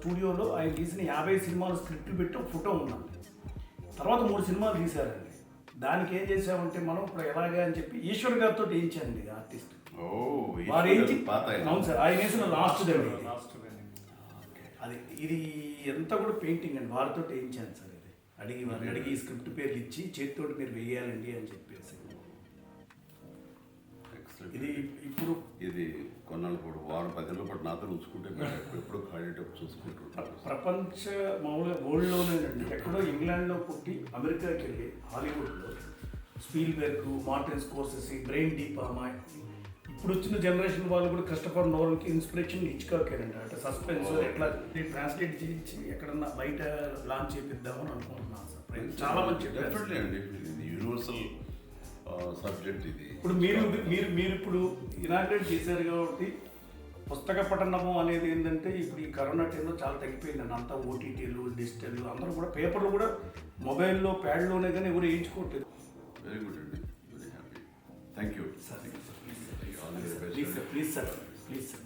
స్టూడియోలో ఆయన తీసిన 50 సినిమాలు స్క్రిప్ట్ పెట్టి ఒక ఫోటో ఉన్నాం. తర్వాత 3 సినిమాలు తీశారండి. దానికి ఏం చేసామంటే మనం ఇప్పుడు ఎలాగా అని చెప్పి ఈశ్వర్ గారితో వేయించానండి ఆర్టిస్ట్. వారు వేయించి అవును సార్, ఆయన వేసిన లాస్ట్ అది ఇది ఎంత కూడా పెయింటింగ్ అండి, వారితో వేయించాను సార్. ఇది వారిని అడిగి ఈ స్క్రిప్ట్ పేర్లు ఇచ్చి చేతితోటి మీరు వేయాలండి అని చెప్పేసి. ఇది ఇప్పుడు ఇది కొన్నాళ్ళు కూడా 10 రోజుల పాటు నాతో ఉంచుకుంటే ఎప్పుడు ఖాళీటప్పుడు చూసుకుంటుంటారు. ప్రపంచ మామూలుగా వరల్డ్లోనేనండి, ఎక్కడో ఇంగ్లాండ్లో పుట్టి అమెరికాకి వెళ్ళి హాలీవుడ్లో స్పీల్బెర్గ్, మార్టిన్ స్కోర్సెసీ, బ్రెయిన్ డీ పామా, ఇప్పుడు వచ్చిన జనరేషన్ వాళ్ళు కూడా క్రిస్టఫర్ నోలన్కి ఇన్స్పిరేషన్ హిచ్కాకేనండి. అంటే సస్పెన్స్ ఎట్లా ట్రాన్స్లేట్ చేయించి ఎక్కడన్నా బయట లాంచ్ చేపిద్దామని అనుకుంటున్నాను సార్. చాలా మంచి అండి, ఇది యూనివర్సల్ సబ్జెక్ట్. ఇది ఇప్పుడు మీరు ఇప్పుడు ఇనాగ్రేట్ చేశారు కాబట్టి పుస్తక పఠనము అనేది ఏంటంటే ఇప్పుడు ఈ కరోనా టైంలో చాలా తగ్గిపోయిందండి. అంతా ఓటీటీలు, డిజిటల్, అందరూ కూడా పేపర్లు కూడా మొబైల్లో ప్యాడ్లోనే కానీ ఎవరు వేయించుకోవట్లేదు. వెరీ గుడ్ అండి, very happy. Thank you sir. Please sir, please sir.